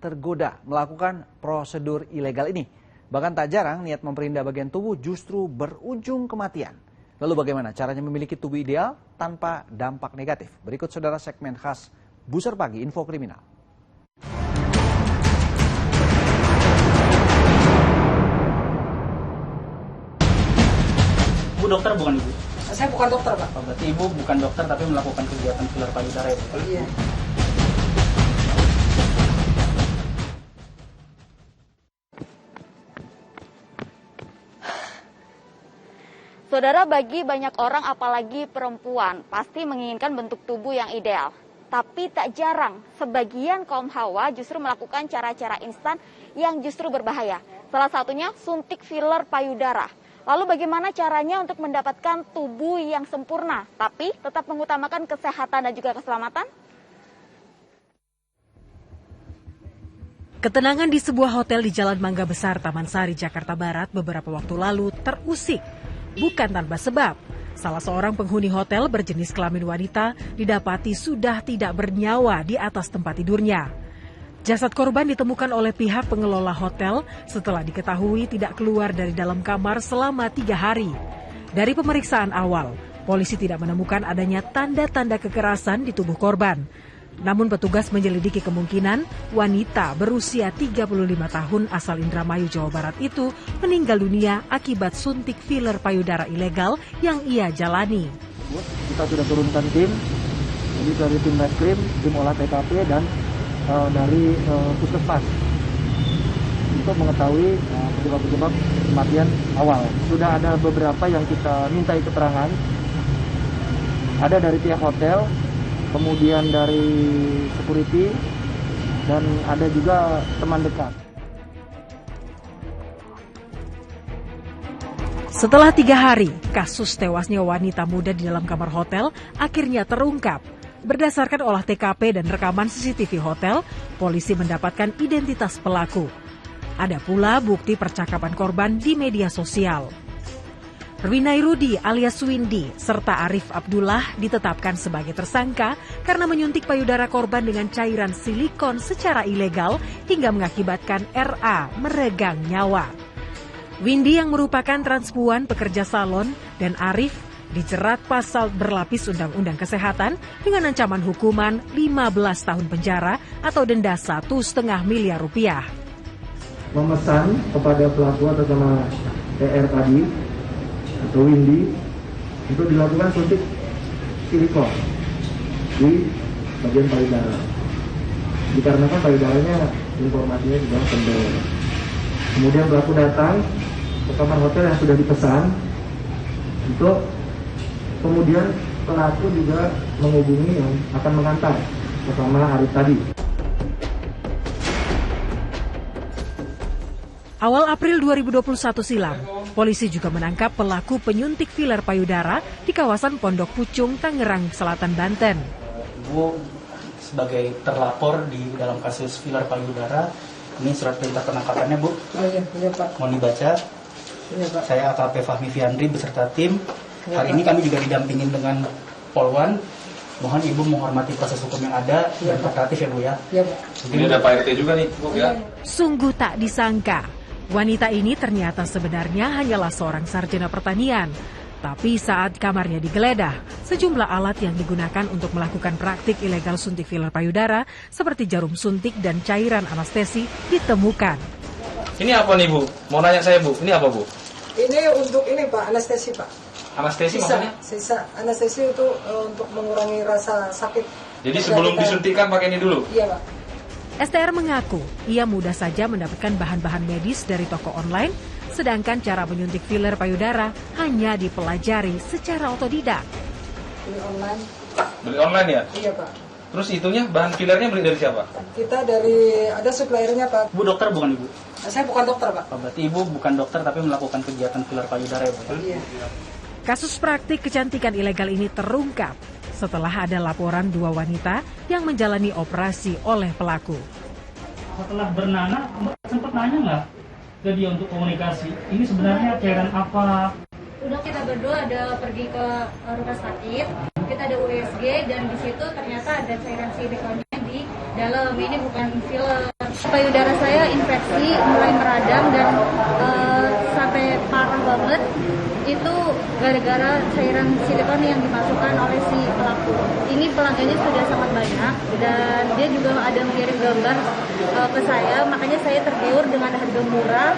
tergoda melakukan prosedur ilegal ini. Bahkan tak jarang niat memperindah bagian tubuh justru berujung kematian. Lalu bagaimana caranya memiliki tubuh ideal tanpa dampak negatif? Berikut saudara segmen khas Buser Pagi Info Kriminal. Bu dokter bukan ibu? Saya bukan dokter, Pak. Oh, berarti ibu bukan dokter tapi melakukan kegiatan filler payudara ya, Bu? Iya. Saudara, bagi banyak orang apalagi perempuan pasti menginginkan bentuk tubuh yang ideal. Tapi tak jarang sebagian kaum hawa justru melakukan cara-cara instan yang justru berbahaya. Salah satunya suntik filler payudara. Lalu bagaimana caranya untuk mendapatkan tubuh yang sempurna tapi tetap mengutamakan kesehatan dan juga keselamatan? Ketenangan di sebuah hotel di Jalan Mangga Besar, Taman Sari, Jakarta Barat beberapa waktu lalu terusik. Bukan tanpa sebab, salah seorang penghuni hotel berjenis kelamin wanita didapati sudah tidak bernyawa di atas tempat tidurnya. Jasad korban ditemukan oleh pihak pengelola hotel setelah diketahui tidak keluar dari dalam kamar selama 3 hari. Dari pemeriksaan awal, polisi tidak menemukan adanya tanda-tanda kekerasan di tubuh korban. Namun petugas menyelidiki kemungkinan wanita berusia 35 tahun asal Indramayu, Jawa Barat itu meninggal dunia akibat suntik filler payudara ilegal yang ia jalani. Kita sudah turunkan tim, jadi dari tim reskrim, tim olah TKP dan dari puskesmas untuk mengetahui penyebab-penyebab kematian awal. Sudah ada beberapa yang kita mintai keterangan, ada dari pihak hotel, kemudian dari security, dan ada juga teman dekat. Setelah 3 hari, kasus tewasnya wanita muda di dalam kamar hotel akhirnya terungkap. Berdasarkan olah TKP dan rekaman CCTV hotel, polisi mendapatkan identitas pelaku. Ada pula bukti percakapan korban di media sosial. Rwinai Rudi alias Windy serta Arif Abdullah ditetapkan sebagai tersangka karena menyuntik payudara korban dengan cairan silikon secara ilegal hingga mengakibatkan RA meregang nyawa. Windy yang merupakan transpuan pekerja salon dan Arif dijerat pasal berlapis Undang-Undang Kesehatan dengan ancaman hukuman 15 tahun penjara atau denda 1,5 miliar rupiah. Memesan kepada pelaku atau sama TR tadi atau Windy untuk dilakukan suntik silikon di bagian payudara. Dikarenakan payudaranya informasinya juga kendor. Kemudian pelaku datang ke kamar hotel yang sudah dipesan untuk kemudian pelaku juga menghubungi yang akan mengantar bersama Arif tadi. Awal April 2021 silam, polisi juga menangkap pelaku penyuntik filler payudara di kawasan Pondok Pucung, Tangerang Selatan, Banten. Ibu sebagai terlapor di dalam kasus filler payudara, ini surat perintah penangkapannya, Bu. Oh iya Pak. Mohon dibaca. Iya Pak. Saya AKP Fahmi Fiandri beserta tim. Hari ini kami juga didampingin dengan Polwan. Mohon Ibu menghormati proses hukum yang ada dan kooperatif ya Bu ya. Iya Pak. Ini ada Pak RT juga nih Bu ya. Sungguh tak disangka, wanita ini ternyata sebenarnya hanyalah seorang sarjana pertanian. Tapi saat kamarnya digeledah, sejumlah alat yang digunakan untuk melakukan praktik ilegal suntik filler payudara seperti jarum suntik dan cairan anestesi ditemukan. Ini apa nih Bu? Mau nanya saya Bu, ini apa Bu? Ini untuk ini Pak, anestesi Pak. Anestesi maksudnya? Sisa anestesi itu untuk mengurangi rasa sakit. Jadi sebelum disuntikan pakai ini dulu? Iya Pak. STR mengaku ia mudah saja mendapatkan bahan-bahan medis dari toko online, sedangkan cara menyuntik filler payudara hanya dipelajari secara otodidak. Beli online. Beli online ya? Iya Pak. Terus itunya, bahan fillernya beli dari siapa? Kita dari, ada suppliernya Pak. Bu dokter bukan Ibu? Saya bukan dokter Pak. Oh, berarti Ibu bukan dokter tapi melakukan kegiatan filler payudara ya Bu? Iya. Kasus praktik kecantikan ilegal ini terungkap setelah ada laporan 2 wanita yang menjalani operasi oleh pelaku. Setelah bernanah, sempat nanya nggak ke dia untuk komunikasi? Ini sebenarnya cairan apa? Udah kita berdua ada pergi ke rumah sakit, kita ada USG dan di situ ternyata ada cairan silikonnya di dalam. Ini bukan filler. Payudara saya infeksi, mulai meradang dan sampai parah banget. Itu gara-gara cairan silikon yang dimasukkan oleh si pelaku. Ini pelanggannya sudah sangat banyak dan dia juga ada mengirim gambar ke saya, makanya saya tergiur dengan harga murah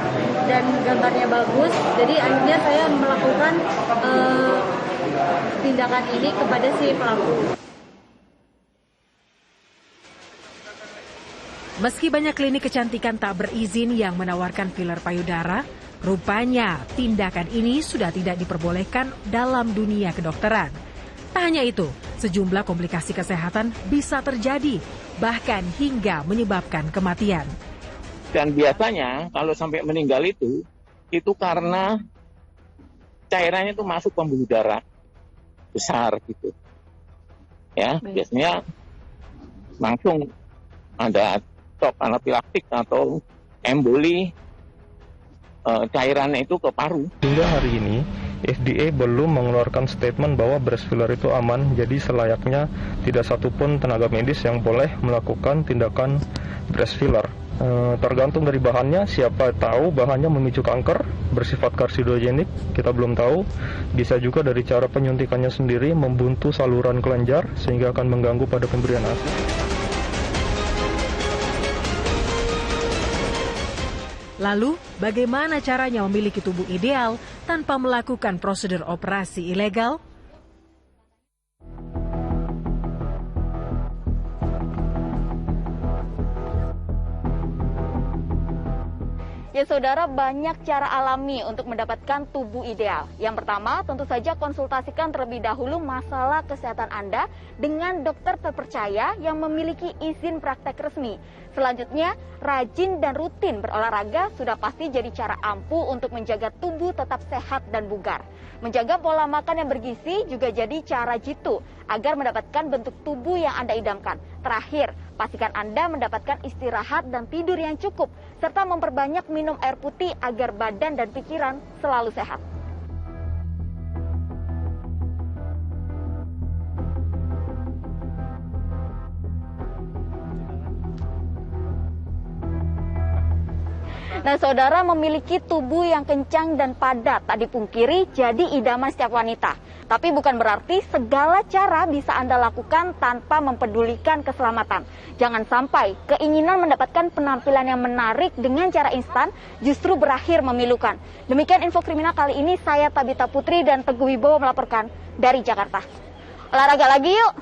dan gambarnya bagus. Jadi akhirnya saya melakukan tindakan ini kepada si pelaku. Meski banyak klinik kecantikan tak berizin yang menawarkan filler payudara, rupanya tindakan ini sudah tidak diperbolehkan dalam dunia kedokteran. Tak hanya itu, sejumlah komplikasi kesehatan bisa terjadi, bahkan hingga menyebabkan kematian. Dan biasanya kalau sampai meninggal itu karena cairannya itu masuk pembuluh darah besar gitu. Ya, biasanya langsung ada shock anafilaktik atau emboli cairannya itu ke paru. Hingga hari ini FDA belum mengeluarkan statement bahwa breast filler itu aman, jadi selayaknya tidak satupun tenaga medis yang boleh melakukan tindakan breast filler. Tergantung dari bahannya, siapa tahu bahannya memicu kanker, bersifat karsinogenik, kita belum tahu. Bisa juga dari cara penyuntikannya sendiri membuntu saluran kelenjar sehingga akan mengganggu pada pemberian ASI. Lalu, bagaimana caranya memiliki tubuh ideal tanpa melakukan prosedur operasi ilegal? Ya saudara, banyak cara alami untuk mendapatkan tubuh ideal. Yang pertama, tentu saja konsultasikan terlebih dahulu masalah kesehatan Anda dengan dokter terpercaya yang memiliki izin praktek resmi. Selanjutnya, rajin dan rutin berolahraga sudah pasti jadi cara ampuh untuk menjaga tubuh tetap sehat dan bugar. Menjaga pola makan yang bergizi juga jadi cara jitu agar mendapatkan bentuk tubuh yang Anda idamkan. Terakhir, pastikan Anda mendapatkan istirahat dan tidur yang cukup, serta memperbanyak minum air putih agar badan dan pikiran selalu sehat. Nah, saudara, memiliki tubuh yang kencang dan padat tak dipungkiri jadi idaman setiap wanita. Tapi bukan berarti segala cara bisa Anda lakukan tanpa mempedulikan keselamatan. Jangan sampai keinginan mendapatkan penampilan yang menarik dengan cara instan justru berakhir memilukan. Demikian info kriminal kali ini, saya Tabita Putri dan Teguh Wibowo melaporkan dari Jakarta. Olahraga lagi yuk!